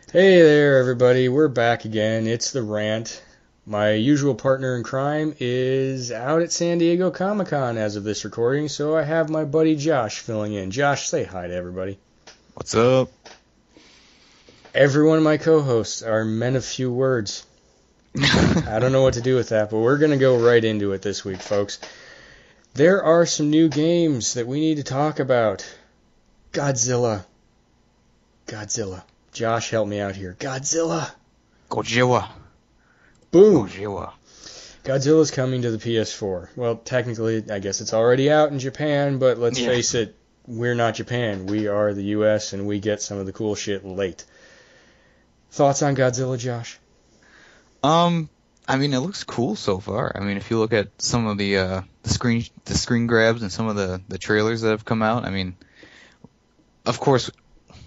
Hey there, everybody. We're back again. It's the Rant. My usual partner in crime is out at San Diego Comic-Con as of this recording, so I have my buddy Josh filling in. Josh, say hi to everybody. What's up? Every one of my co-hosts are men of few words. I don't know what to do with that, but we're going to go right into it this week, folks. There are some new games that we need to talk about. Godzilla. Josh, help me out here. Godzilla. Boom. Godzilla's coming to the PS4. Well, technically, I guess it's already out in Japan, but let's face it, we're not Japan. We are the US, and we get some of the cool shit late. Thoughts on Godzilla, Josh? I mean, it looks cool so far. I mean, if you look at some of the screen grabs and some of the trailers that have come out, I mean, of course,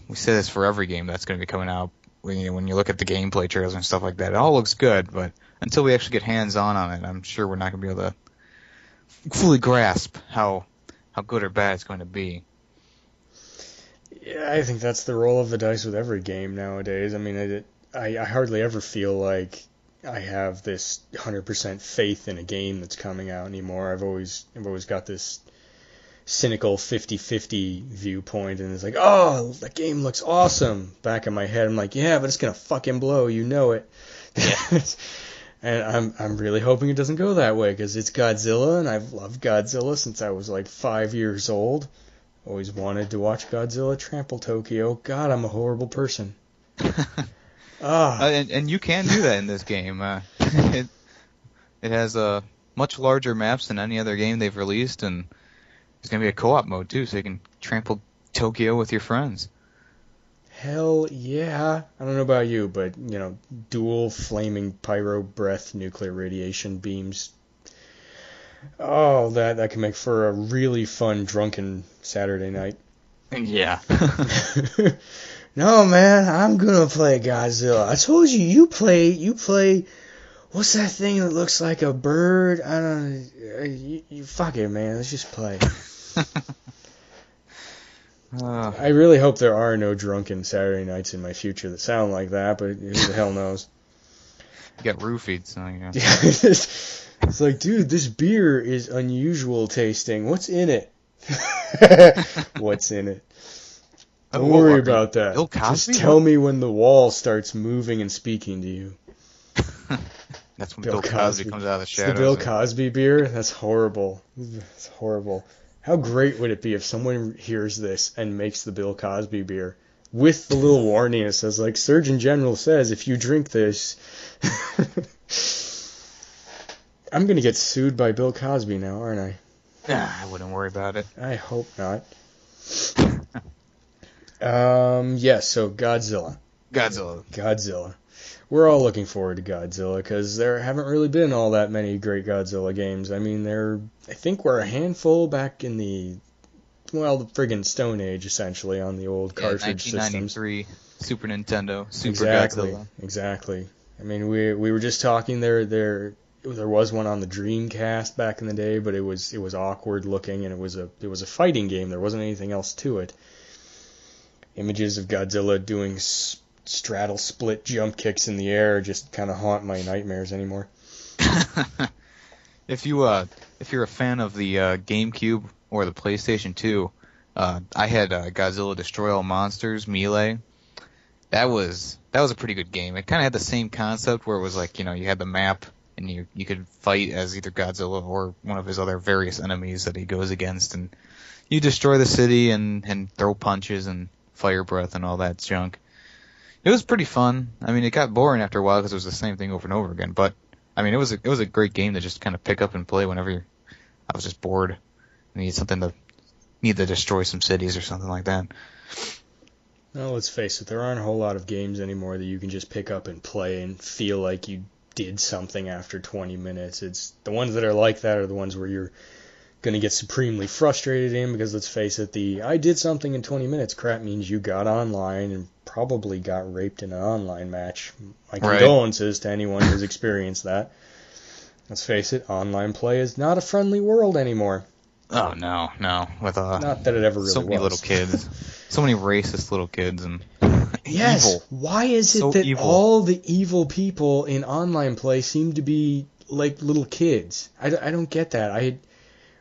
we say this for every game that's going to be coming out. When you look at the gameplay trailers and stuff like that, it all looks good, but until we actually get hands-on on it, I'm sure we're not going to be able to fully grasp how good or bad it's going to be. Yeah, I think that's the roll of the dice with every game nowadays. I mean, I hardly ever feel like I have this 100% faith in a game that's coming out anymore. I've always got this cynical 50-50 viewpoint, and it's like, oh, that game looks awesome. Back in my head, I'm like, yeah, but it's gonna fucking blow, you know it. Yeah. And I'm really hoping it doesn't go that way, because it's Godzilla, and I've loved Godzilla since I was like 5 years old. Always wanted to watch Godzilla trample Tokyo. God, I'm a horrible person. And you can do that in this game. It has much larger maps than any other game they've released, and there's going to be a co-op mode, too, so you can trample Tokyo with your friends. Hell yeah. I don't know about you, but, dual flaming pyro breath nuclear radiation beams. Oh, that can make for a really fun drunken Saturday night. Yeah. No, man, I'm going to play Godzilla. I told you play... What's that thing that looks like a bird? I don't know. You fuck it, man. Let's just play. I really hope there are no drunken Saturday nights in my future that sound like that, but who the hell knows? You got roofied, so yeah. It's like, dude, this beer is unusual tasting. What's in it? What's in it? Don't worry about that. Bill Cosby? Just tell me when the wall starts moving and speaking to you. That's when Bill Cosby comes out of the shadows. It's the Bill Cosby beer? That's horrible. It's horrible. How great would it be if someone hears this and makes the Bill Cosby beer with the little warning that says, like, Surgeon General says, if you drink this... I'm going to get sued by Bill Cosby now, aren't I? I wouldn't worry about it. I hope not. Yes, so Godzilla. We're all looking forward to Godzilla, because there haven't really been all that many great Godzilla games. I mean, I think we're a handful back in the friggin' Stone Age, essentially, on the old cartridge systems. 1993, Super Nintendo, Godzilla. Godzilla. Exactly. I mean, we were just talking, there was one on the Dreamcast back in the day, but it was awkward looking, and it was a fighting game. There wasn't anything else to it. Images of Godzilla doing straddle split jump kicks in the air just kind of haunt my nightmares anymore. If you're a fan of the GameCube or the PlayStation 2, I had Godzilla Destroy All Monsters Melee. That was a pretty good game. It kind of had the same concept where it was like, you had the map and you could fight as either Godzilla or one of his other various enemies that he goes against, and you destroy the city and throw punches and fire breath and all that junk. It was pretty fun. I mean, it got boring after a while because it was the same thing over and over again. But I mean, it was a great game to just kind of pick up and play whenever I was just bored. I needed to destroy some cities or something like that. Well, let's face it, there aren't a whole lot of games anymore that you can just pick up and play and feel like you did something after 20 minutes. It's the ones that are like that are the ones where you're going to get supremely frustrated in, because let's face it, the I did something in 20 minutes crap means you got online and probably got raped in an online match. My condolences to anyone who's experienced that. Let's face it, online play is not a friendly world anymore. Oh, no. With not that it ever really so many was. little kids. So many racist little kids and yes. Evil. Why is it so that evil. all the evil people in online play seem to be like little kids? I don't get that.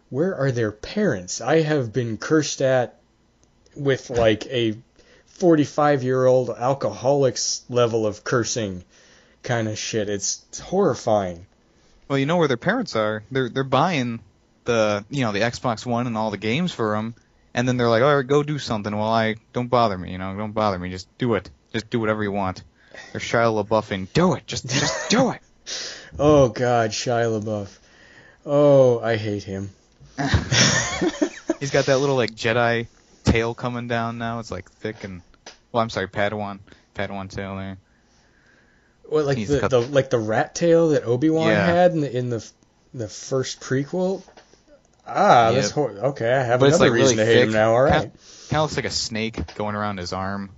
Where are their parents? I have been cursed at with like a 45-year-old alcoholic's level of cursing kind of shit. It's horrifying. Well, you know where their parents are. They're buying the Xbox One and all the games for them, and then they're like, all right, go do something. Well, don't bother me, don't bother me. Just do it. Just do whatever you want. They're Shia LaBeoufing. Do it. Just do it. Oh God, Shia LaBeouf. Oh, I hate him. He's got that little like Jedi tail coming down now. It's like thick and Padawan tail there. What, like the rat tail that Obi-Wan had in the first prequel? Ah, yep. That's okay. I have but another it's like reason really to hate thick. him now. All right. Kind of looks like a snake going around his arm.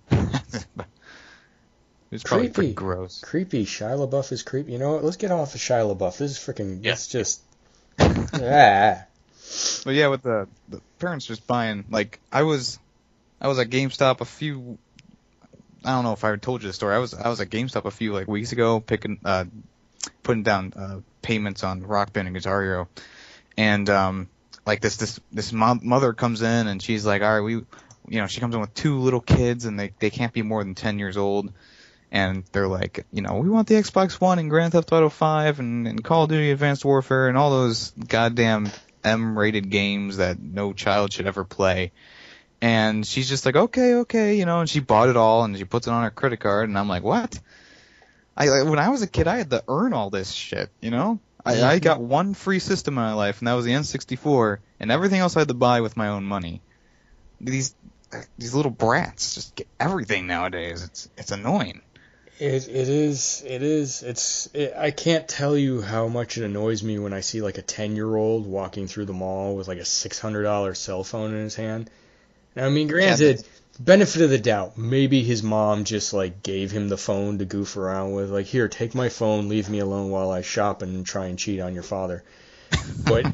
It's probably pretty gross. Creepy. Shia LaBeouf is creepy. You know what? Let's get off of Shia LaBeouf. This is freaking. Yeah. It's just. Ah. But yeah, with the parents just buying, like, I was at GameStop I don't know if I told you the story. I was at GameStop a few like weeks ago, putting down payments on Rock Band and Guitar Hero, and like this mother comes in and she's like, all right, she comes in with two little kids and they can't be more than 10 years old, and they're like, we want the Xbox One and Grand Theft Auto 5 and Call of Duty Advanced Warfare and all those goddamn M-rated games that no child should ever play. And she's just like, okay, and she bought it all, and she puts it on her credit card, and I'm like, what? When I was a kid, I had to earn all this shit, I got one free system in my life, and that was the N64, and everything else I had to buy with my own money. These little brats just get everything nowadays. It's annoying. It is. I can't tell you how much it annoys me when I see like a 10-year-old walking through the mall with like a $600 cell phone in his hand. Now, I mean, granted, benefit of the doubt, maybe his mom just like gave him the phone to goof around with, like, here, take my phone, leave me alone while I shop and try and cheat on your father. But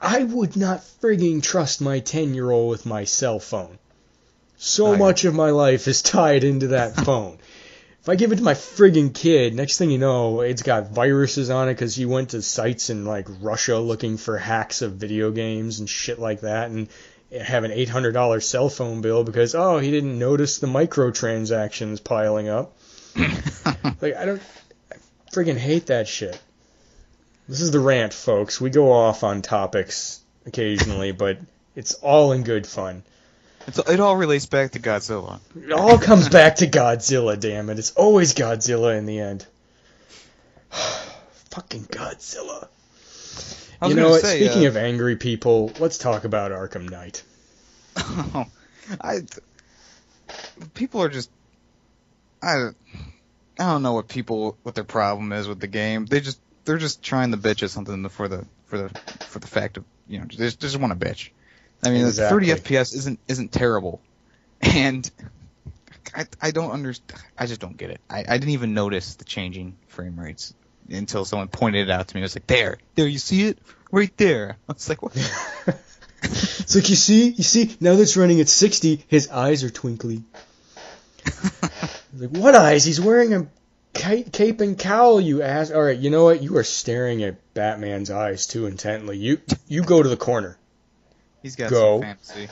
I would not frigging trust my 10-year-old with my cell phone. So much of my life is tied into that phone. If I give it to my friggin' kid, next thing you know, it's got viruses on it because he went to sites in like Russia looking for hacks of video games and shit like that, and have an $800 cell phone bill because he didn't notice the microtransactions piling up. Like, I friggin' hate that shit. This is the rant, folks. We go off on topics occasionally, but it's all in good fun. It all relates back to Godzilla. It all comes back to Godzilla, damn it. It's always Godzilla in the end. Fucking Godzilla. You know what? Speaking of angry people, let's talk about Arkham Knight. People are just... I don't know what their problem is with the game. They're just trying to bitch at something for the fact of, they just want to bitch. I mean, exactly. 30 FPS isn't terrible, and I don't understand. I just don't get it. I didn't even notice the changing frame rates until someone pointed it out to me. It was like, there, you see it right there. I was like, what? It's like, you see, now that it's running at 60, his eyes are twinkly. Like, what eyes? He's wearing a cape and cowl, you ass. All right, you know what? You are staring at Batman's eyes too intently. You go to the corner. He's got some fantasy.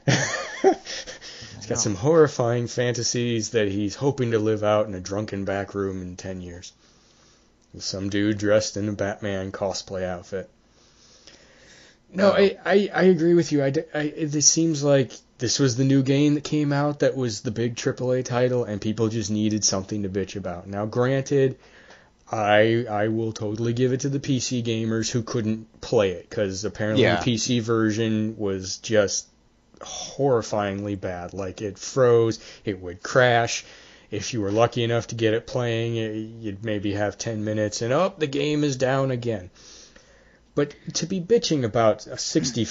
He's got some horrifying fantasies that he's hoping to live out in a drunken back room in 10 years. With some dude dressed in a Batman cosplay outfit. No, I agree with you. It seems like this was the new game that came out that was the big AAA title, and people just needed something to bitch about. Now, granted, I will totally give it to the PC gamers who couldn't play it, because apparently the PC version was just horrifyingly bad. Like, it froze, it would crash, If you were lucky enough to get it playing, you'd maybe have 10 minutes and, oh, the game is down again. But to be bitching about a 60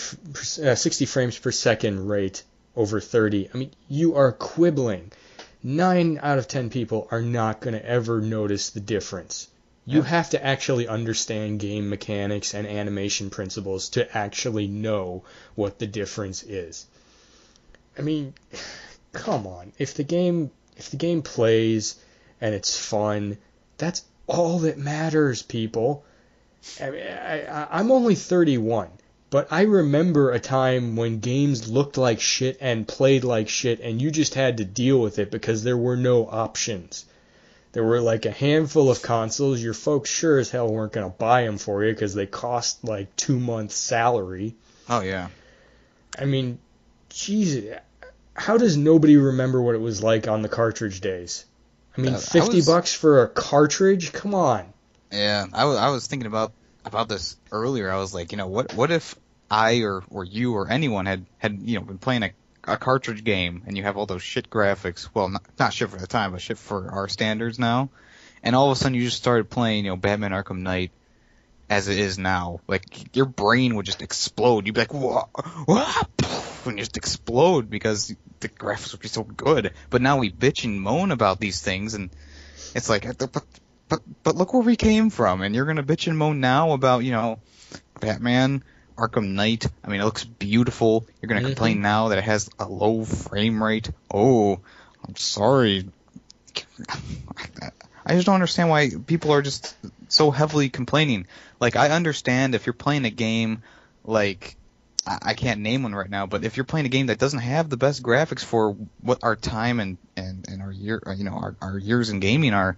frames per second rate over 30, I mean, you are quibbling. 9 out of 10 people are not going to ever notice the difference. You have to actually understand game mechanics and animation principles to actually know what the difference is. I mean, come on. If the game plays and it's fun, that's all that matters, people. I mean, I'm only 31, but I remember a time when games looked like shit and played like shit, and you just had to deal with it because there were no options. There were like a handful of consoles. Your folks sure as hell weren't going to buy them for you because they cost like 2 months' salary. Oh, yeah. I mean, Jesus, how does nobody remember what it was like on the cartridge days? I mean, $50 for a cartridge? Come on. Yeah, I was thinking about this earlier. I was like, what if I or you or anyone had been playing a cartridge game and you have all those shit graphics. Well, not shit for the time, but shit for our standards now. And all of a sudden you just started playing, Batman Arkham Knight as it is now. Like, your brain would just explode. You'd be like, what? And just explode because the graphics would be so good. But now we bitch and moan about these things, and it's like, but look where we came from, and you're gonna bitch and moan now about, Batman Arkham Knight. I mean, it looks beautiful. You're going to complain now that it has a low frame rate. Oh, I'm sorry. I just don't understand why people are just so heavily complaining. Like, I understand if you're playing a game like, I can't name one right now, but if you're playing a game that doesn't have the best graphics for what our time and our year, our years in gaming are,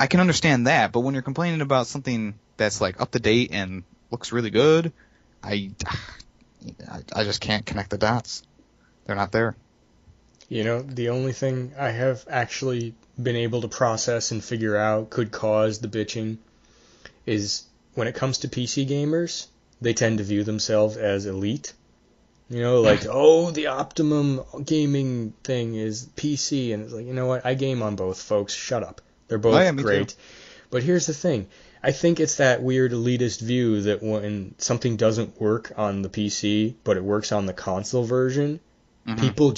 I can understand that. But when you're complaining about something that's like up to date and looks really good, I just can't connect the dots. They're not there. The only thing I have actually been able to process and figure out could cause the bitching is when it comes to PC gamers, they tend to view themselves as elite. The optimum gaming thing is PC, and it's like, you know what? I game on both, folks. Shut up. They're both great. Too. But here's the thing. I think it's that weird elitist view that when something doesn't work on the PC, but it works on the console version, people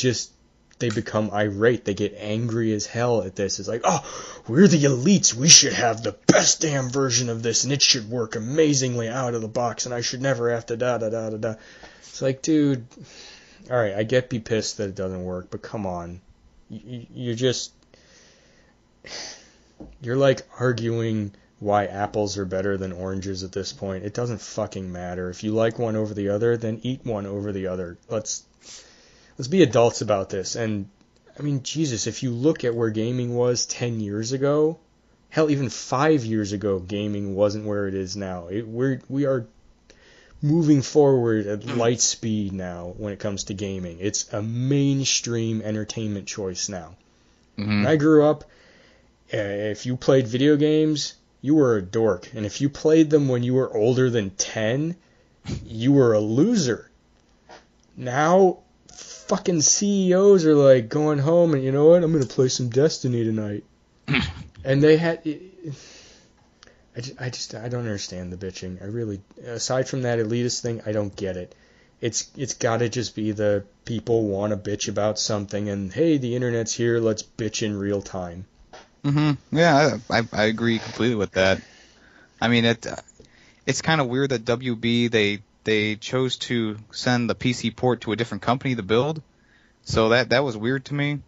they become irate. They get angry as hell at this. It's like, oh, we're the elites. We should have the best damn version of this, and it should work amazingly out of the box, and I should never have to da-da-da-da-da. It's like, dude, all right, I get be pissed that it doesn't work, but come on. You're like arguing why apples are better than oranges at this point. It doesn't fucking matter. If you like one over the other, then eat one over the other. Let's be adults about this. And I mean, Jesus, if you look at where gaming was 10 years ago, hell, even 5 years ago, gaming wasn't where it is now. We are moving forward at light speed now when it comes to gaming. It's a mainstream entertainment choice now. When I grew up, if you played video games, you were a dork. And if you played them when you were older than 10, you were a loser. Now, fucking CEOs are like going home and, you know what, I'm going to play some Destiny tonight. And they had... I don't understand the bitching. I really... Aside from that elitist thing, I don't get it. It's got to just be the people want to bitch about something and, hey, the internet's here, let's bitch in real time. Yeah, I agree completely with that. I mean, it's kind of weird that WB, they chose to send the PC port to a different company to build. So that was weird to me.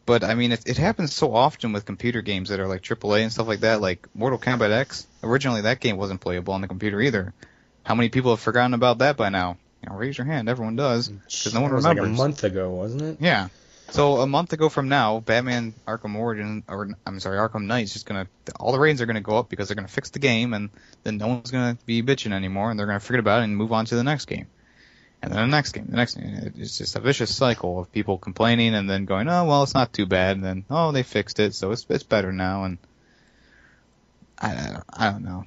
But, I mean, it happens so often with computer games that are like AAA and stuff like that, like Mortal Kombat X. Originally, that game wasn't playable on the computer either. How many people have forgotten about that by now? Raise your hand. Everyone does. Because no one remembers. It was like a month ago, wasn't it? Yeah. So a month ago from now, Batman Arkham Knight is just all the ratings are gonna go up because they're gonna fix the game, and then no one's gonna be bitching anymore, and they're gonna forget about it and move on to the next game, and then the next game. It's just a vicious cycle of people complaining and then going, oh well, it's not too bad, and then oh they fixed it, so it's better now, and I don't know.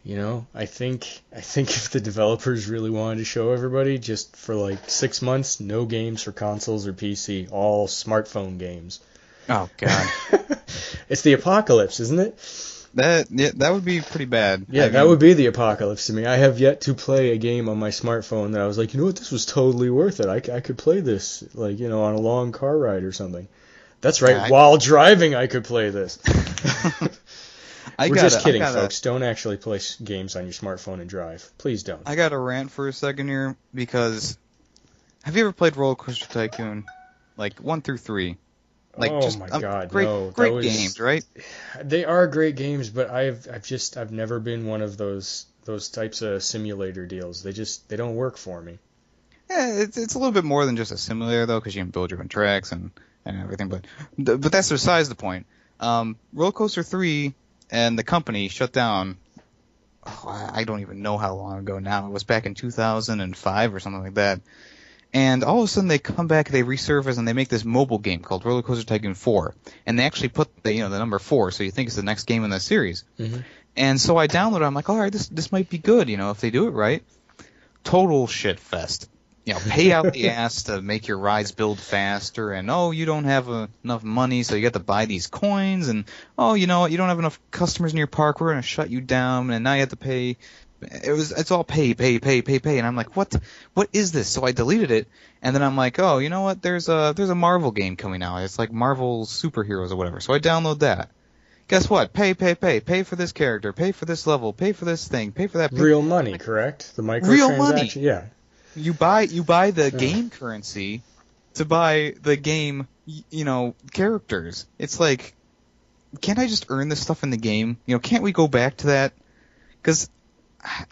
You know, I think if the developers really wanted to show everybody, just for like 6 months, no games for consoles or PC, all smartphone games. Oh God, It's the apocalypse, isn't it? that would be pretty bad. Yeah, I that mean, would be the apocalypse to me. I have yet to play a game on my smartphone that I was like, you know what, this was totally worth it. I could play this, like, you know, on a long car ride or something. That's right, yeah, while driving I could play this. We're just kidding, I folks. Don't actually play games on your smartphone and drive. Please don't. I got to rant for a second here because have you ever played Roller Coaster Tycoon, like 1 through 3? Like Oh just my God, great, no. great games, right? They are great games, but I've never been one of those types of simulator deals. They don't work for me. Yeah, it's a little bit more than just a simulator though, because you can build your own tracks and everything. But that's besides the point. Roller Coaster 3 and the company shut down. Oh, I don't even know how long ago now. It was back in 2005 or something like that. And all of a sudden they come back, they resurface, and they make this mobile game called Roller Coaster Tycoon 4. And they actually put the number 4, so you think it's the next game in the series. Mm-hmm. And so I downloaded it. I'm like, all right, this might be good, if they do it right. Total shit fest. Pay out the ass to make your rides build faster, and you don't have enough money, so you got to buy these coins, and you know what, you don't have enough customers in your park, we're gonna shut you down, and now you have to pay. It's all pay, and I'm like, what is this? So I deleted it, and then I'm like, oh, you know what? There's a Marvel game coming out. It's like Marvel superheroes or whatever. So I download that. Guess what? Pay for this character, pay for this level, pay for this thing, pay for that. Real money, correct? The microtransaction. Real money. Yeah. You buy the game currency to buy the game, characters. It's like, can't I just earn this stuff in the game? Can't we go back to that? Because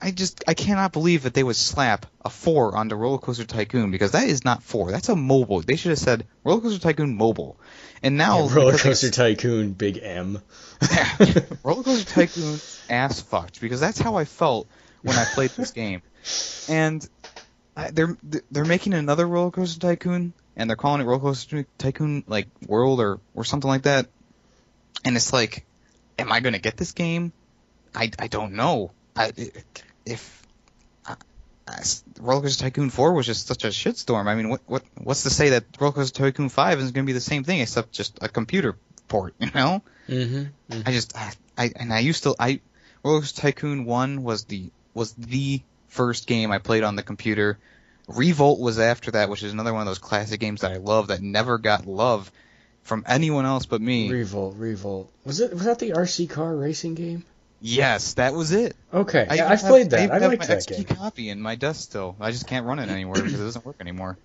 I cannot believe that they would slap a 4 onto Roller Coaster Tycoon, because that is not 4. That's a mobile. They should have said Roller Coaster Tycoon Mobile. And now Roller Coaster Tycoon Big M. Roller Coaster Tycoon ass fucked, because that's how I felt when I played this game. And they're making another Roller Coaster Tycoon, and they're calling it Roller Coaster Tycoon like World or something like that. And it's like, am I gonna get this game? I don't know. Roller Coaster Tycoon 4 was just such a shitstorm. I mean, what's to say that Roller Coaster Tycoon 5 is gonna be the same thing except just a computer port? Mm-hmm. Roller Coaster Tycoon 1 was the first game I played on the computer. Revolt was after that, which is another one of those classic games that I love that never got love from anyone else but me. Revolt. Was that the RC car racing game? Yes, that was it. Okay, I've played that. I like that game. I have my XP game. copy in my desk still. I just can't run it anymore because it doesn't work anymore.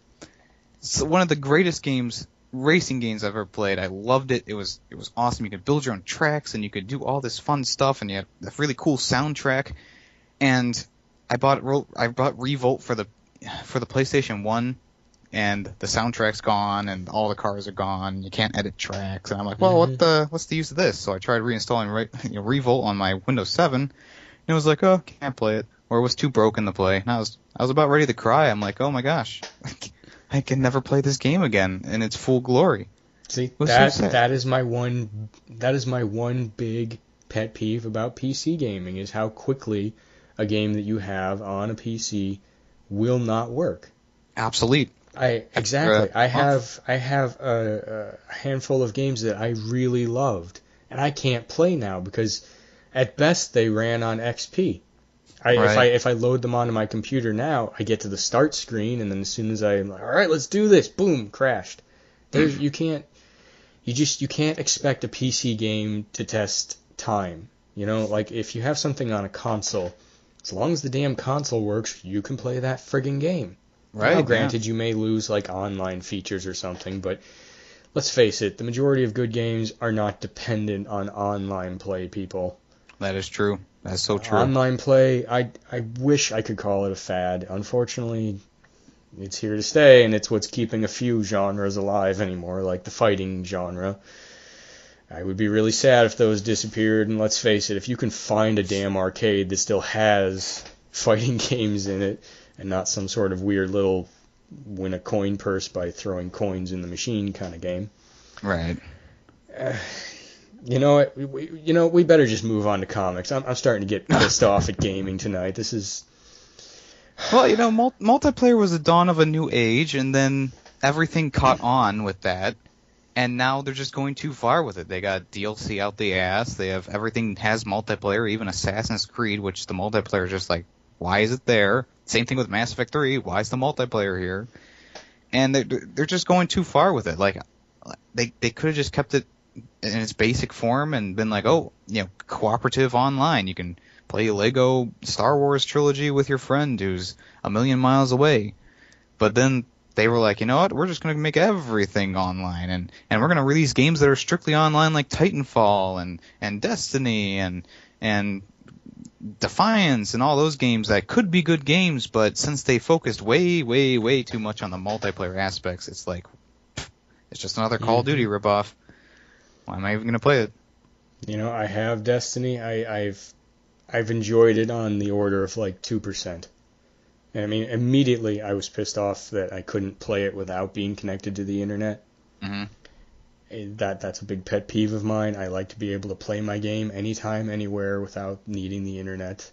It's one of the greatest racing games I've ever played. I loved it. It was awesome. You could build your own tracks and you could do all this fun stuff, and you had a really cool soundtrack. And I bought Revolt for the PlayStation 1, and the soundtrack's gone, and all the cars are gone. You can't edit tracks, and I'm like, well, what's the use of this? So I tried reinstalling Revolt on my Windows 7, and it was like, oh, can't play it, or it was too broken to play. And I was about ready to cry. I'm like, oh my gosh, I can never play this game again in its full glory. See, that is my one big pet peeve about PC gaming, is how quickly a game that you have on a PC will not work. Obsolete. Exactly. I have a handful of games that I really loved, and I can't play now because at best they ran on XP. If I load them onto my computer now, I get to the start screen, and then as soon as I'm like, all right, let's do this, boom, crashed. You can't expect a PC game to test time. Like if you have something on a console, as long as the damn console works, you can play that friggin' game. Right. Now, granted, you may lose like online features or something, but let's face it, the majority of good games are not dependent on online play, people. That is true. That's so true. Online play, I wish I could call it a fad. Unfortunately, it's here to stay, and it's what's keeping a few genres alive anymore, like the fighting genre. I would be really sad if those disappeared, and let's face it, if you can find a damn arcade that still has fighting games in it, and not some sort of weird little win a coin purse by throwing coins in the machine kind of game. Right. You know what? We better just move on to comics. I'm starting to get pissed off at gaming tonight. This is. Well, multiplayer was the dawn of a new age, and then everything caught on with that, and now they're just going too far with it. They got DLC out the ass. They have everything has multiplayer, even Assassin's Creed, which the multiplayer is just like, why is it there? Same thing with Mass Effect 3. Why is the multiplayer here? And they're just going too far with it. Like, they could have just kept it in its basic form and been like, cooperative online. You can play Lego Star Wars trilogy with your friend who's a million miles away. But then they were like, you know what? We're just going to make everything online, and we're going to release games that are strictly online, like Titanfall and Destiny and Defiance and all those games that could be good games, but since they focused way, way, way too much on the multiplayer aspects, it's like, it's just another Call of Duty ripoff. Why am I even going to play it? I have Destiny. I've enjoyed it on the order of like 2%. And I mean, immediately I was pissed off that I couldn't play it without being connected to the internet. Mm-hmm. That's a big pet peeve of mine. I like to be able to play my game anytime, anywhere without needing the internet.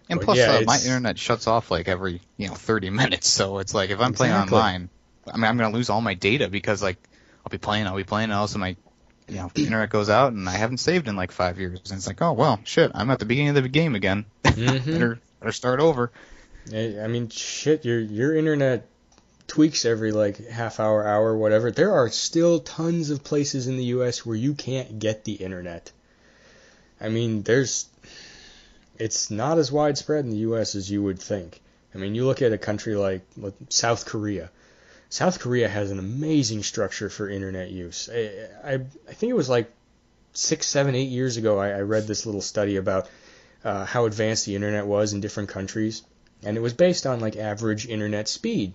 And but plus, yeah, my internet shuts off like every 30 minutes. So it's like if I'm playing online, I mean, I'm gonna lose all my data because like I'll be playing, and also my internet goes out, and I haven't saved in like 5 years. And it's like, oh well, shit, I'm at the beginning of the game again. Mm-hmm. better start over. I mean, shit, your internet tweaks every like half hour, whatever. There are still tons of places in the U.S. where you can't get the internet. I mean, it's not as widespread in the U.S. as you would think. I mean, you look at a country like South Korea. South Korea has an amazing structure for internet use. I think it was like 6, 7, 8 years ago I read this little study about how advanced the internet was in different countries, and it was based on like average internet speed.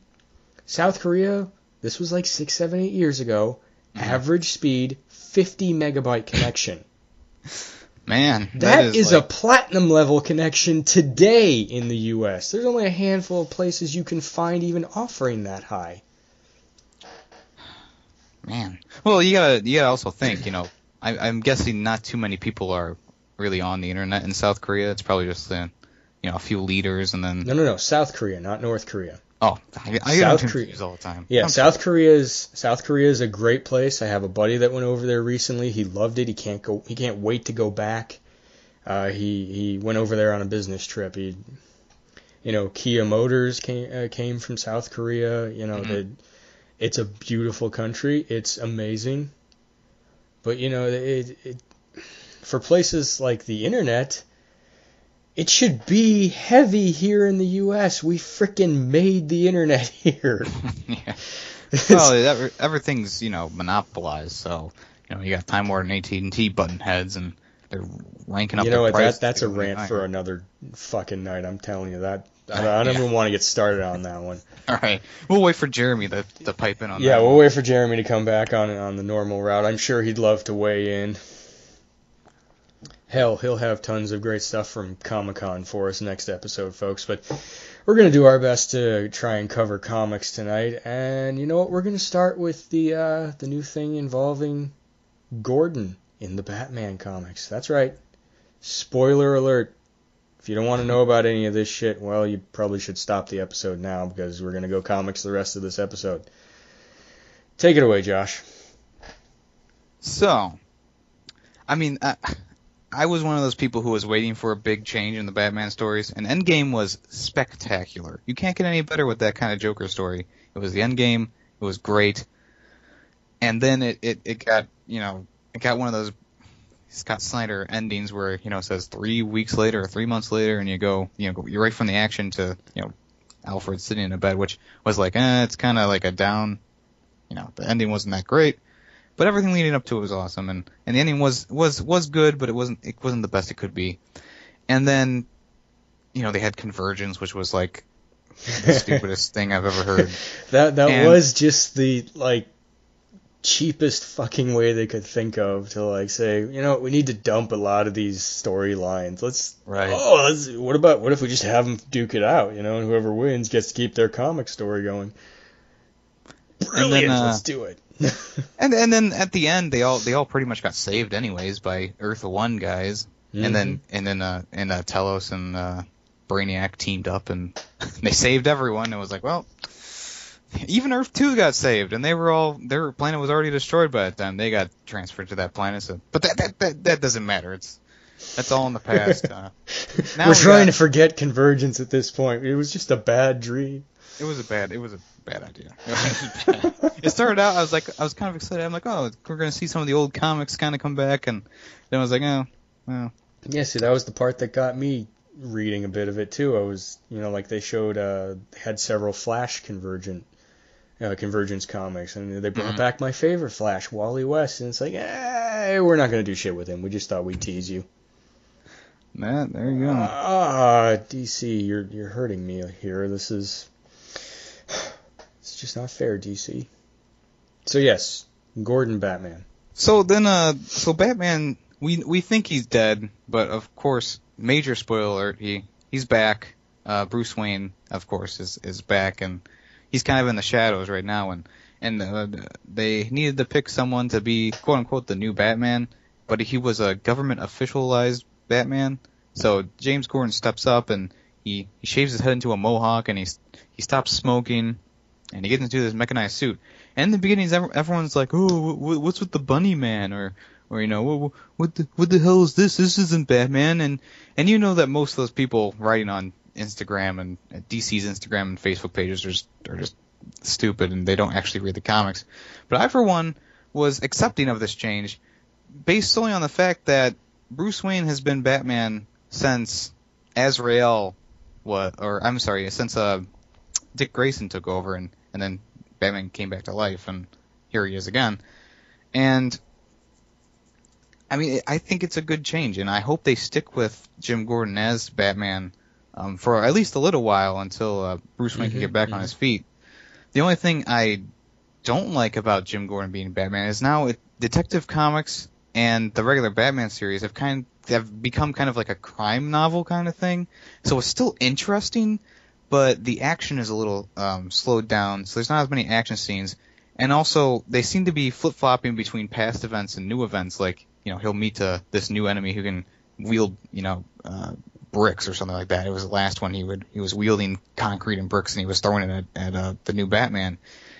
South Korea, this was like 6, 7, 8 years ago, average speed 50 megabyte connection. Man, that is like a platinum level connection today in the U.S. There's only a handful of places you can find even offering that high. Man, well, you gotta also think. I'm guessing not too many people are really on the internet in South Korea. It's probably just a few leaders, and then no, South Korea, not North Korea. Oh, I get confused all the time. Yeah, South Korea is a great place. I have a buddy that went over there recently. He loved it. He can't wait to go back. He went over there on a business trip. Kia Motors came from South Korea. It's a beautiful country. It's amazing. But for places like the internet, it should be heavy here in the U.S. We frickin' made the internet here. Yeah. Well, everything's monopolized. So you got Time Warner and AT&T button heads, and they're ranking up. That's a rant for another fucking night. I'm telling you that. I don't even want to get started on that one. All right, we'll wait for Jeremy to pipe in on that. Yeah, we'll wait for Jeremy to come back on the normal route. I'm sure he'd love to weigh in. Hell, he'll have tons of great stuff from Comic-Con for us next episode, folks. But we're going to do our best to try and cover comics tonight. And you know what? We're going to start with the new thing involving Gordan in the Batman comics. That's right. Spoiler alert. If you don't want to know about any of this shit, well, you probably should stop the episode now because we're going to go comics the rest of this episode. Take it away, Josh. So, I mean, I was one of those people who was waiting for a big change in the Batman stories, and Endgame was spectacular. You can't get any better with that kind of Joker story. It was the Endgame. It was great. And then it got, it got one of those Scott Snyder endings where, it says 3 weeks later or 3 months later, and you're right from the action to, Alfred sitting in a bed, which was like, it's kind of like a down, the ending wasn't that great. But everything leading up to it was awesome, and the ending was good, but it wasn't the best it could be. And then, they had Convergence, which was like the stupidest thing I've ever heard. That was just the cheapest fucking way they could think of to say, we need to dump a lot of these storylines. What if we just have them duke it out, and whoever wins gets to keep their comic story going. Brilliant, let's do it. And then at the end, they all pretty much got saved anyways by Earth One guys, Mm-hmm. and Telos and Brainiac teamed up and they saved everyone. It was like, well, even Earth 2 got saved, and their planet was already destroyed by the time they got transferred to that planet. So, but that doesn't matter. That's all in the past. Now We're trying to forget Convergence at this point. It was just a bad dream. It was a bad idea. It started out, I was kind of excited. I'm like, oh, we're gonna see some of the old comics kind of come back, and then I was like, oh, well. Yeah, see, that was the part that got me reading a bit of it too. I was, like they showed, had several Flash Convergence comics, and they brought back my favorite Flash, Wally West, and it's like, we're not gonna do shit with him. We just thought we'd tease you. Matt, there you go. DC, you're hurting me here. It's just not fair, DC. So yes, Gordon Batman. So then, Batman, we think he's dead, but of course, major spoiler alert, he's back. Bruce Wayne, of course, is back, and he's kind of in the shadows right now, and they needed to pick someone to be quote unquote the new Batman, but he was a government officialized Batman. So James Gordon steps up and he shaves his head into a mohawk and he stops smoking and he gets into this mechanized suit. And in the beginning, everyone's like, "Oh, what's with the Bunny Man?" or what the hell is this? This isn't Batman. And you know that most of those people writing on Instagram and DC's Instagram and Facebook pages are just stupid and they don't actually read the comics. But I, for one, was accepting of this change based solely on the fact that Bruce Wayne has been Batman since since Dick Grayson took over and then Batman came back to life and here he is again. And I mean, I think it's a good change, and I hope they stick with Jim Gordon as Batman for at least a little while until Bruce Wayne can get back on his feet. The only thing I don't like about Jim Gordon being Batman is now Detective Comics and the regular Batman series have become kind of like a crime novel kind of thing. So it's still interesting, but the action is a little slowed down, so there's not as many action scenes. And also, they seem to be flip-flopping between past events and new events. Like, he'll meet this new enemy who can wield, bricks or something like that. It was the last one he was wielding concrete and bricks and he was throwing it at the new Batman.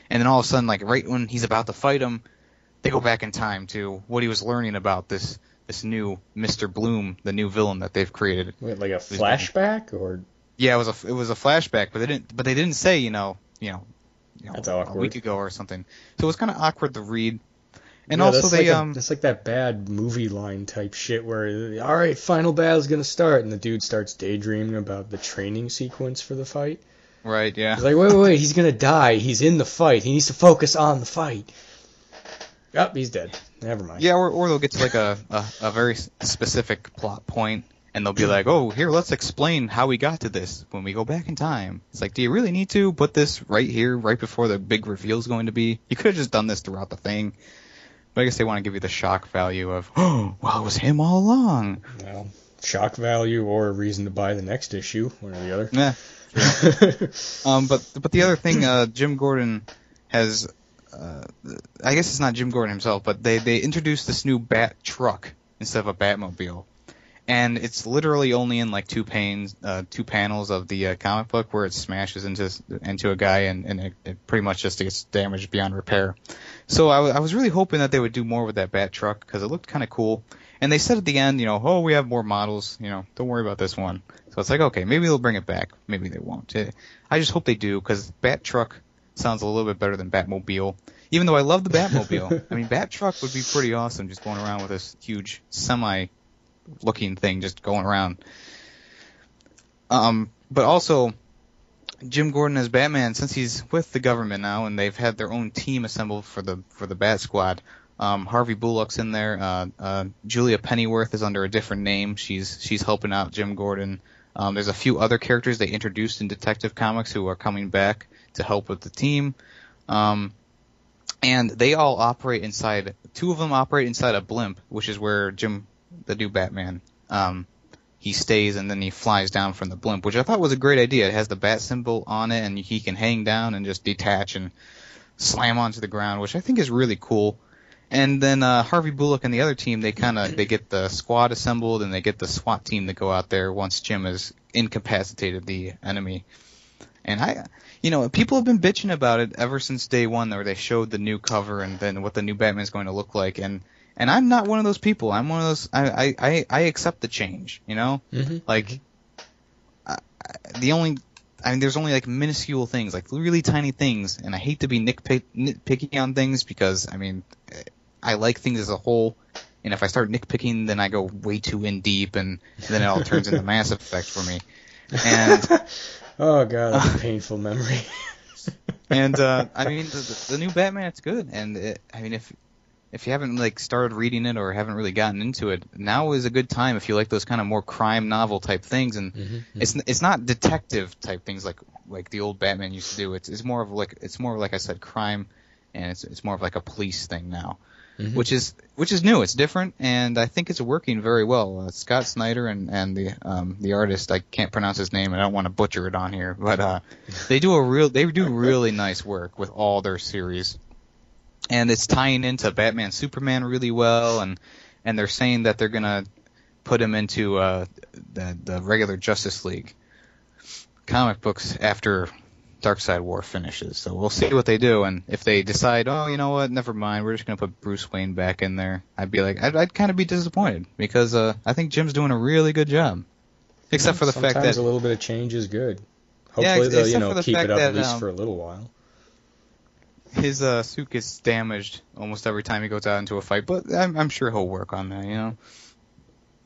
And then all of a sudden, like right when he's about to fight him, they go back in time to what he was learning about this new Mr. Bloom, the new villain that they've created. Wait, like a flashback or? Yeah, it was a flashback, but they didn't say That's awkward. A week ago or something. So it was kind of awkward to read. And yeah, also that's like that bad movie line type shit where, all right, final battle's gonna start, and the dude starts daydreaming about the training sequence for the fight. Right, yeah. He's like, wait, he's gonna die. He's in the fight. He needs to focus on the fight. Yep, he's dead. Never mind. Yeah, or they'll get to like a very specific plot point, and they'll be like, oh, here, let's explain how we got to this when we go back in time. It's like, do you really need to put this right here, right before the big reveal is going to be? You could have just done this throughout the thing. But I guess they want to give you the shock value of, oh, well, it was him all along. Well, shock value or a reason to buy the next issue, one or the other. Yeah. But the other thing, Jim Gordon has, I guess it's not Jim Gordon himself, but they introduced this new Bat truck instead of a Batmobile. And it's literally only in like two panels of the comic book where it smashes into a guy and it pretty much just gets damaged beyond repair. So I was really hoping that they would do more with that Bat truck because it looked kind of cool. And they said at the end, oh, we have more models, don't worry about this one. So it's like, okay, maybe they'll bring it back. Maybe they won't. I just hope they do because Bat truck sounds a little bit better than Batmobile. Even though I love the Batmobile. I mean, Bat truck would be pretty awesome just going around with this huge semi-looking thing just going around. But also, Jim Gordon as Batman, since he's with the government now and they've had their own team assembled for the Bat Squad, Harvey Bullock's in there. Julia Pennyworth is under a different name. She's helping out Jim Gordon. There's a few other characters they introduced in Detective Comics who are coming back to help with the team. And they all operate inside. Two of them operate inside a blimp, which is where Jim, the new Batman, he stays and then he flies down from the blimp, which I thought was a great idea. It has the bat symbol on it, and he can hang down and just detach and slam onto the ground, which I think is really cool. And then Harvey Bullock and the other team, they get the squad assembled and they get the SWAT team to go out there once Jim has incapacitated the enemy. And people have been bitching about it ever since day one, where they showed the new cover and then what the new Batman's going to look like. And I'm not one of those people. I'm one of those. I accept the change. Mm-hmm. Like there's only like minuscule things, like really tiny things, and I hate to be nitpicky on things because I like things as a whole. And if I start nitpicking, then I go way too in deep, and then it all turns into Mass Effect for me. And oh god, that's a painful memory. And the new Batman, it's good. And if you haven't like started reading it or haven't really gotten into it, now is a good time if you like those kind of more crime novel type things. And it's not detective type things like the old Batman used to do. It's more of like I said, crime, and it's more of like a police thing now. Which is new. It's different, and I think it's working very well. Scott Snyder and the artist, I can't pronounce his name, and I don't want to butcher it on here, but they do really nice work with all their series, and it's tying into Batman Superman really well, and they're saying that they're gonna put him into the regular Justice League comic books after Darkseid War finishes. So we'll see what they do, and if they decide, oh, you know what, never mind, we're just going to put Bruce Wayne back in there, I'd be like, I'd kind of be disappointed, because I think Jim's doing a really good job. Except for the fact that sometimes a little bit of change is good. Hopefully they'll keep it up at least for a little while. His suit gets damaged almost every time he goes out into a fight, but I'm sure he'll work on that,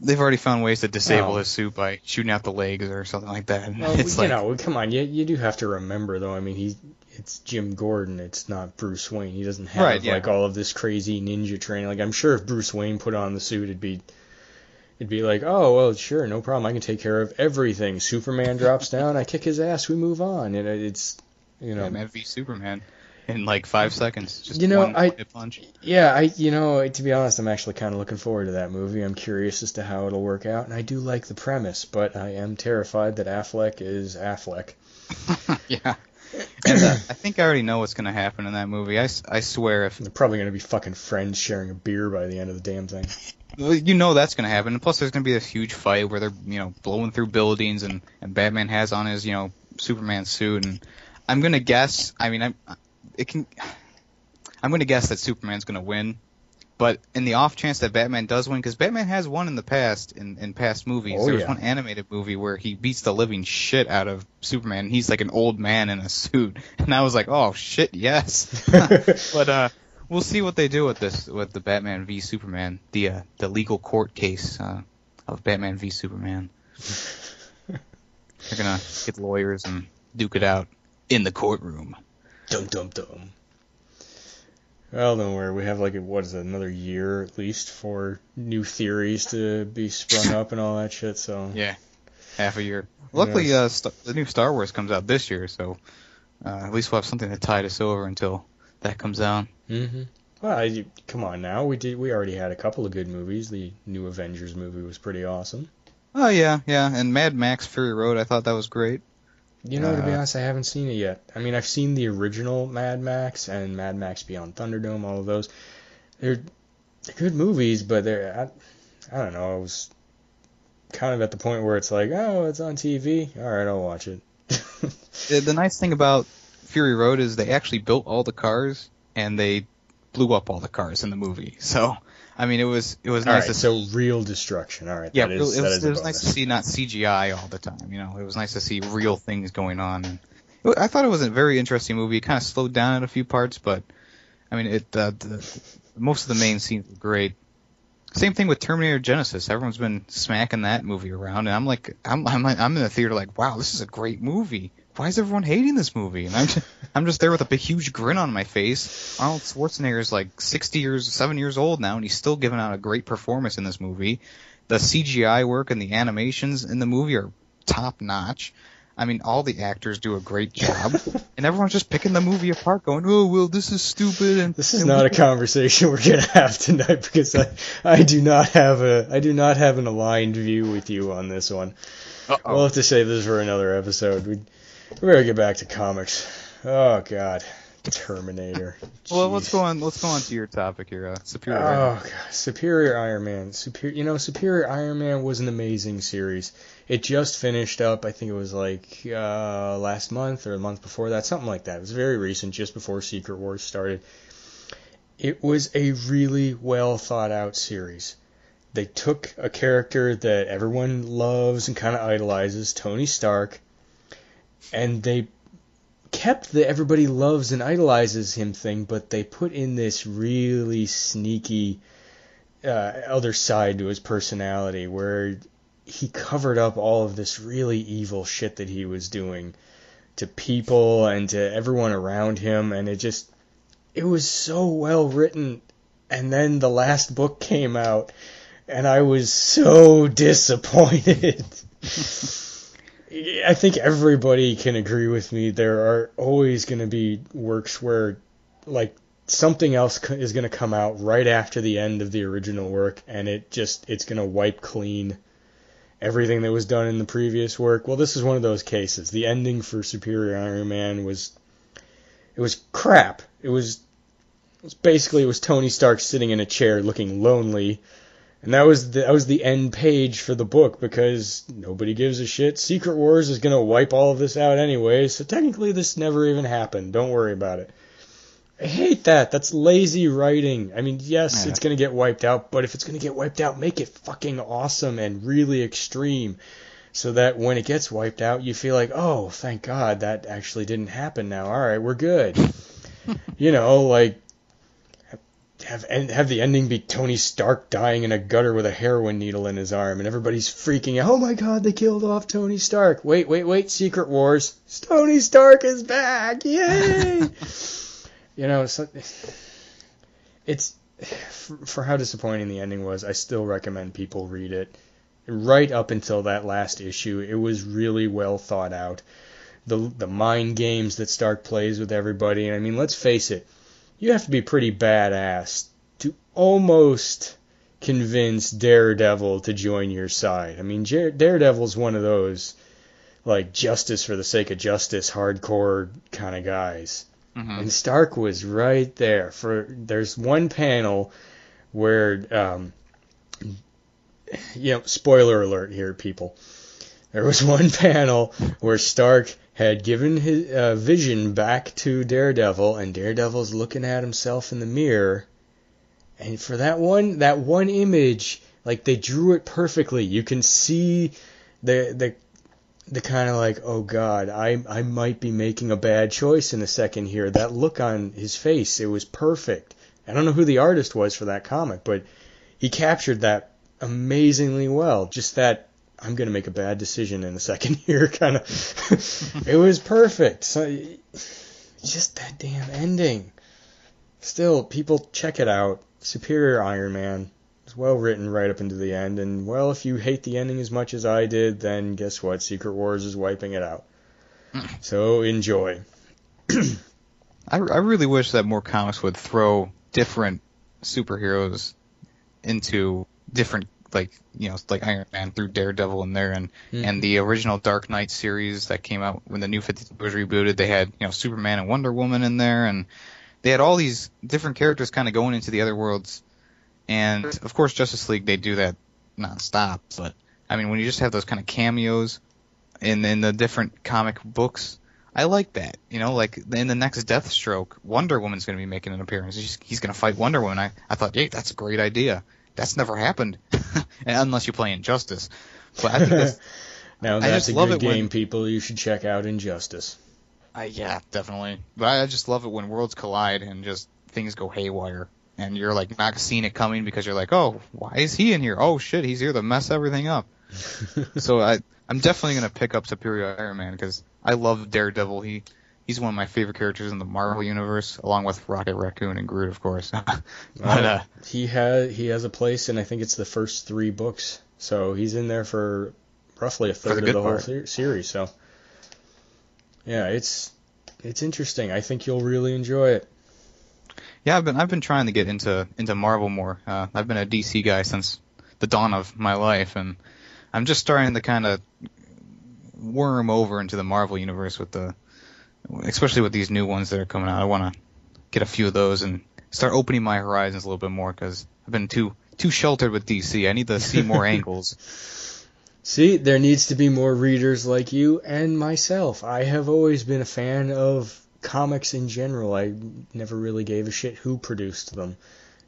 They've already found ways to disable his suit by shooting out the legs or something like that. Well, come on, you do have to remember, though, it's Jim Gordon, it's not Bruce Wayne. He doesn't have, all of this crazy ninja training. Like, I'm sure if Bruce Wayne put on the suit, it'd be like, oh, well, sure, no problem, I can take care of everything. Superman drops down, I kick his ass, we move on. And it's, Batman v Superman. In like 5 seconds, just one punch. Yeah, to be honest, I'm actually kind of looking forward to that movie. I'm curious as to how it'll work out, and I do like the premise, but I am terrified that Affleck is Affleck. Yeah, and I think I already know what's going to happen in that movie. I swear, if they're probably going to be fucking friends sharing a beer by the end of the damn thing. Well, that's going to happen, and plus there's going to be this huge fight where they're blowing through buildings, and Batman has on his Superman suit, and I'm going to guess. I'm going to guess that Superman's going to win, but in the off chance that Batman does win, because Batman has won in the past, in past movies. There was one animated movie where he beats the living shit out of Superman, and he's like an old man in a suit, and I was like, oh shit, yes. But we'll see what they do with the Batman v Superman, the legal court case of Batman v Superman. They're going to get lawyers and duke it out in the courtroom. Dum dum dum. Well, don't worry. We have another year at least for new theories to be sprung up and all that shit. So yeah, half a year. Luckily, the new Star Wars comes out this year, so at least we'll have something to tide us over until that comes out. Mm-hmm. Well, come on now. We already had a couple of good movies. The new Avengers movie was pretty awesome. Oh yeah, and Mad Max Fury Road. I thought that was great. To be honest, I haven't seen it yet. I've seen the original Mad Max and Mad Max Beyond Thunderdome, all of those. They're good movies, but I don't know, I was kind of at the point where it's like, oh, it's on TV. All right, I'll watch it. The nice thing about Fury Road is they actually built all the cars, and they blew up all the cars in the movie. So, it was nice to see. So real destruction. All right. Yeah, it was nice to see not CGI all the time. It was nice to see real things going on. And I thought it was a very interesting movie. It kind of slowed down in a few parts, but most of the main scenes were great. Same thing with Terminator Genesis. Everyone's been smacking that movie around, and I'm in the theater like, wow, this is a great movie. Why is everyone hating this movie? And I'm just there with a big, huge grin on my face. Arnold Schwarzenegger is like 7 years old now, and he's still giving out a great performance in this movie. The CGI work and the animations in the movie are top notch. All the actors do a great job, and everyone's just picking the movie apart, going, "Oh, well, this is stupid." And this is not a conversation we're gonna have tonight, because I do not have an aligned view with you on this one. We'll have to save this for another episode. We better get back to comics. Oh God, Terminator. Well, Jeez. let's go on to your topic here. Superior Iron Man. Oh, God. Superior Iron Man. Superior Iron Man was an amazing series. It just finished up, I think it was like last month or a month before that, something like that. It was very recent, just before Secret Wars started. It was a really well thought out series. They took a character that everyone loves and kind of idolizes, Tony Stark, and they kept the everybody loves and idolizes him thing, but they put in this really sneaky other side to his personality where he covered up all of this really evil shit that he was doing to people and to everyone around him, and it was so well written. And then the last book came out, and I was so disappointed. I think everybody can agree with me. There are always going to be works where, like, something else is going to come out right after the end of the original work, and it's going to wipe clean everything that was done in the previous work. Well, this is one of those cases. The ending for Superior Iron Man was crap. It was Tony Stark sitting in a chair looking lonely. And that was the end page for the book, because nobody gives a shit. Secret Wars is going to wipe all of this out anyway, so technically this never even happened. Don't worry about it. I hate that. That's lazy writing. I mean, yes, It's going to get wiped out, but if it's going to get wiped out, make it fucking awesome and really extreme, so that when it gets wiped out, you feel like, oh, thank God, that actually didn't happen now. All right, we're good. Like, have the ending be Tony Stark dying in a gutter with a heroin needle in his arm, and everybody's freaking out. Oh my God, they killed off Tony Stark. Wait, Secret Wars. Tony Stark is back. Yay! It's for how disappointing the ending was, I still recommend people read it. Right up until that last issue, it was really well thought out. The mind games that Stark plays with everybody, and I mean, let's face it, you have to be pretty badass to almost convince Daredevil to join your side. I mean, Daredevil's one of those, like, justice for the sake of justice, hardcore kind of guys. Mm-hmm. And Stark was right there. There's one panel where, spoiler alert here, people. There was one panel where Stark had given his vision back to Daredevil, and Daredevil's looking at himself in the mirror. And for that one image, like, they drew it perfectly. You can see the kind of like, oh God, I might be making a bad choice in a second here. That look on his face, it was perfect. I don't know who the artist was for that comic, but he captured that amazingly well. Just that, I'm going to make a bad decision in a second here, kind of. It was perfect. So, just that damn ending. Still, people, check it out. Superior Iron Man. It's well written right up into the end. And, well, if you hate the ending as much as I did, then guess what? Secret Wars is wiping it out. So, enjoy. I really wish that more comics would throw different superheroes into different, like Iron Man through Daredevil in there, and the original Dark Knight series that came out when the New 52 was rebooted, they had Superman and Wonder Woman in there, and they had all these different characters kind of going into the other worlds. And of course, Justice League, they do that nonstop. But I mean, when you just have those kind of cameos in the different comic books, I like that. Like in the next Deathstroke, Wonder Woman's going to be making an appearance. He's going to fight Wonder Woman. I thought, hey, that's a great idea. That's never happened, unless you play Injustice. But I think that's now that's a good game, people. You should check out Injustice. Yeah, definitely. But I just love it when worlds collide and just things go haywire, and you're like not seeing it coming because you're like, oh, why is he in here? Oh shit, he's here to mess everything up. So I'm definitely gonna pick up Superior Iron Man because I love Daredevil. He's one of my favorite characters in the Marvel universe, along with Rocket Raccoon and Groot, of course. But he has a place, and I think it's the first 3 books. So he's in there for roughly a third of the whole series. So yeah, it's interesting. I think you'll really enjoy it. Yeah, I've been trying to get into Marvel more. I've been a DC guy since the dawn of my life, and I'm just starting to kind of worm over into the Marvel universe with the especially with these new ones that are coming out. I want to get a few of those and start opening my horizons a little bit more because I've been too sheltered with DC. I need to see more angles. See, there needs to be more readers like you and myself. I have always been a fan of comics in general. I never really gave a shit who produced them.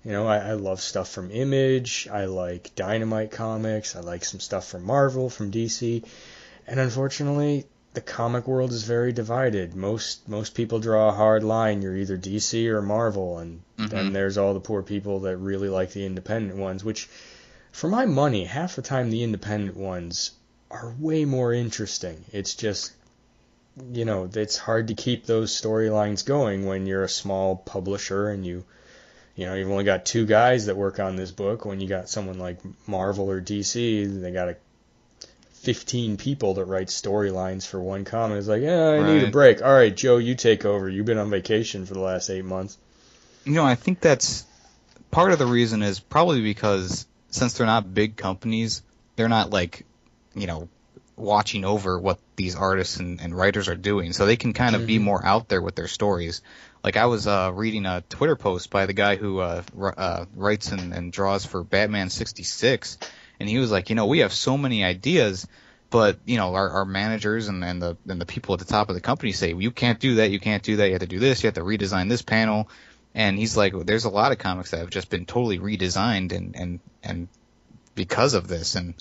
You know, I love stuff from Image. I like Dynamite Comics. I like some stuff from Marvel, from DC. And unfortunately, the comic world is very divided. Most people draw a hard line. You're either DC or Marvel, and then there's all the poor people that really like the independent ones, which, for my money, half the time the independent ones are way more interesting. It's just, you know, it's hard to keep those storylines going when you're a small publisher and you've only got two guys that work on this book. When you got someone like Marvel or DC, they got 15 people that write storylines for one comic. It's like, I need a break. All right, Joe, you take over. You've been on vacation for the last 8 months. You know, I think that's part of the reason is probably because since they're not big companies, they're not like, you know, watching over what these artists and writers are doing. So they can kind of be more out there with their stories. Like I was reading a Twitter post by the guy who writes and draws for Batman 66. And he was like, you know, we have so many ideas, but, you know, our managers and the people at the top of the company say, well, you can't do that, you can't do that, you have to do this, you have to redesign this panel. And he's like, well, there's a lot of comics that have just been totally redesigned and because of this. And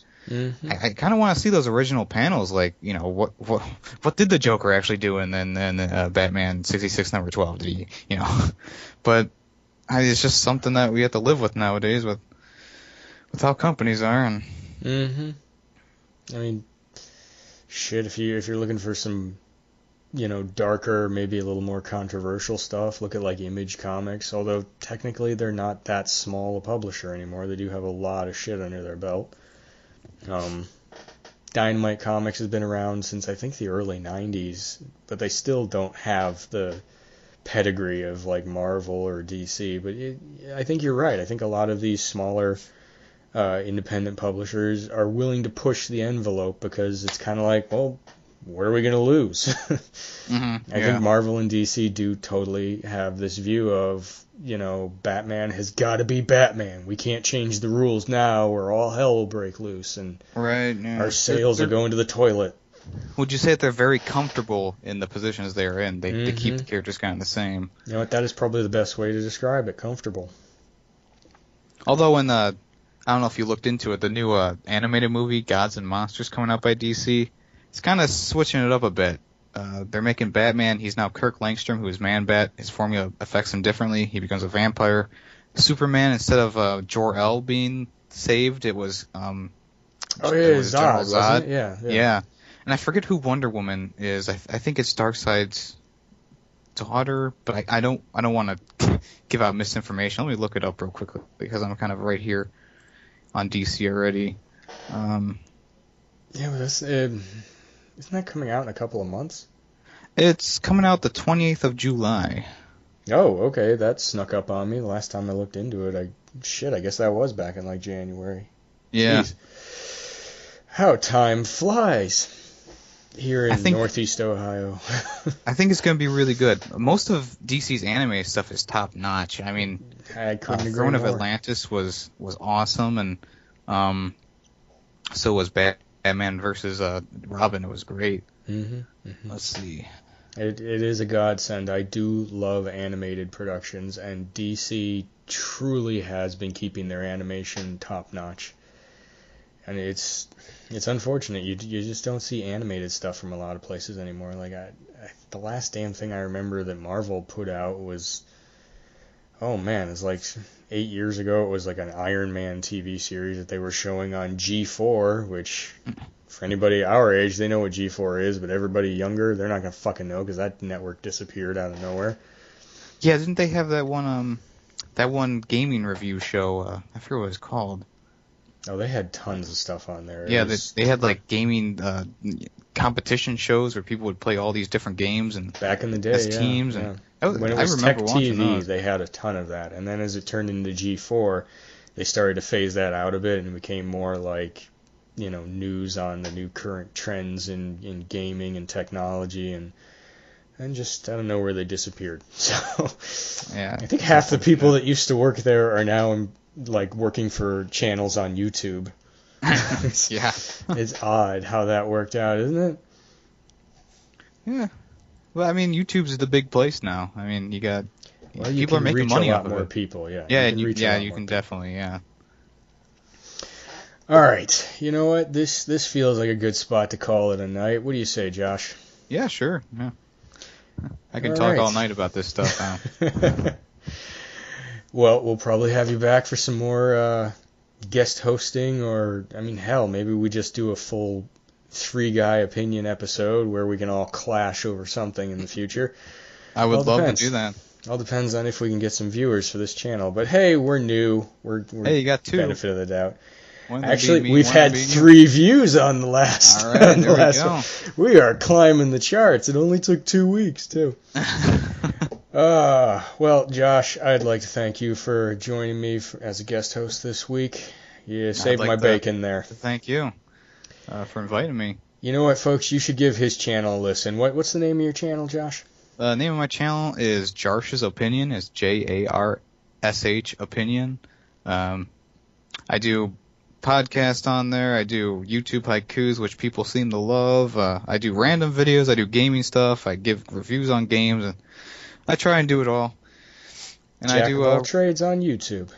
I kind of want to see those original panels, like, you know, what did the Joker actually do in Batman 66 number 12? Did he, you know? But it's just something that we have to live with nowadays with how companies are. And I mean, shit, if you're looking for some, you know, darker, maybe a little more controversial stuff, look at like Image Comics. Although technically they're not that small a publisher anymore. They do have a lot of shit under their belt. Dynamite Comics has been around since I think the early 90s, but they still don't have the pedigree of like Marvel or DC. But I think you're right. I think a lot of these smaller independent publishers are willing to push the envelope because it's kind of like, well, what are we going to lose? I think Marvel and DC do totally have this view of, you know, Batman has got to be Batman. We can't change the rules now or all hell will break loose and our sales are going to the toilet. Would you say that they're very comfortable in the positions they're in? They keep the characters kind of the same. You know what? That is probably the best way to describe it, comfortable. Although I don't know if you looked into it, the new animated movie, Gods and Monsters, coming out by DC, it's kind of switching it up a bit. They're making Batman, he's now Kirk Langstrom, who is Man-Bat. His formula affects him differently. He becomes a vampire. Superman, instead of Jor-El being saved, it was Zod, wasn't it? Yeah. And I forget who Wonder Woman is. I think it's Darkseid's daughter, but I don't want to give out misinformation. Let me look it up real quickly because I'm kind of right here on DC already. Yeah, but isn't that coming out in a couple of months? It's coming out the 28th of July. Oh, okay, that snuck up on me. The last time I looked into it, I guess that was back in like January. Yeah. Jeez. How time flies here in Northeast Ohio. I think it's going to be really good. Most of DC's anime stuff is top notch. I mean, I couldn't agree Throne more. of Atlantis was awesome, and so was Batman versus Robin. It was great. Let's see. It is a godsend. I do love animated productions, and DC truly has been keeping their animation top notch. And it's unfortunate you just don't see animated stuff from a lot of places anymore. Like the last damn thing I remember that Marvel put out was, oh man, it's like 8 years ago. It was like an Iron Man TV series that they were showing on G4, which for anybody our age, they know what G4 is, but everybody younger, they're not gonna fucking know because that network disappeared out of nowhere. Yeah, didn't they have that one gaming review show? I forget what it was called. Oh, they had tons of stuff on there. Yeah, they had like gaming competition shows where people would play all these different games and back in the day, as teams. Yeah. And when it was Tech TV, they had a ton of that. And then as it turned into G4, they started to phase that out a bit and it became more like, you know, news on the new current trends in gaming and technology. And and just I don't know where they disappeared. So Yeah. I think half the people that used to work there are now like working for channels on YouTube. Yeah. It's odd how that worked out, isn't it? Yeah. Well, I mean, YouTube's the big place now. I mean, you got Well, you people are can making reach money a off lot of more it. people, yeah. Yeah, you can reach a lot you more can people. definitely, yeah. All right, you know what? This feels like a good spot to call it a night. What do you say, Josh? Yeah, sure. Yeah. I can All talk right. all night about this stuff now. Well, we'll probably have you back for some more guest hosting, or, I mean, hell, maybe we just do a full three-guy opinion episode where we can all clash over something in the future. I would All love depends. to do that. All depends on if we can get some viewers for this channel. But hey, we're new. We're Hey, you got two. benefit of the doubt. One would Actually, be me, we've one had would be you. 3 views on the last. All right, on the there we last go. one. We are climbing the charts. It only took 2 weeks, too. Well, Josh, I'd like to thank you for joining me as a guest host this week. You saved my bacon there. Thank you for inviting me. You know what, folks? You should give his channel a listen. What's the name of your channel, Josh? The name of my channel is Jarsh's Opinion. It's JARSH Opinion. I do podcast on there. I do YouTube haikus, which people seem to love. I do random videos. I do gaming stuff. I give reviews on games, and I try and do it all. And Jack I do of all trades on YouTube.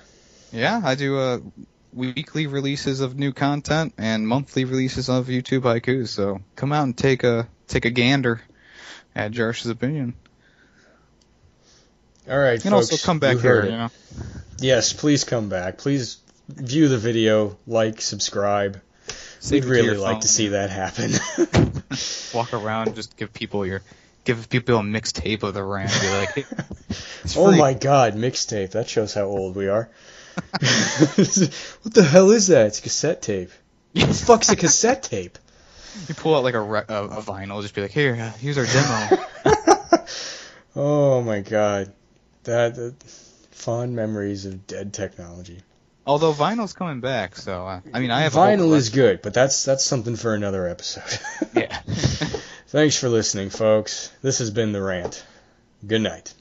Yeah, I do weekly releases of new content and monthly releases of YouTube haikus. So come out and take a gander at Jarsh's Opinion. All right, and folks. Also come back here. You know? Yes, please come back. Please view the video, like, subscribe. We'd really like to see that happen. Walk around, just give people a mixtape of the rant. Be like, hey, oh my God, mixtape! That shows how old we are. What the hell is that? It's cassette tape. What the fuck's a cassette tape? You pull out like a vinyl, just be like, here, here's our demo. Oh my God, that fond memories of dead technology. Although vinyl's coming back, so I mean, I have vinyl is good, but that's something for another episode. Yeah. Thanks for listening, folks. This has been The Rant. Good night.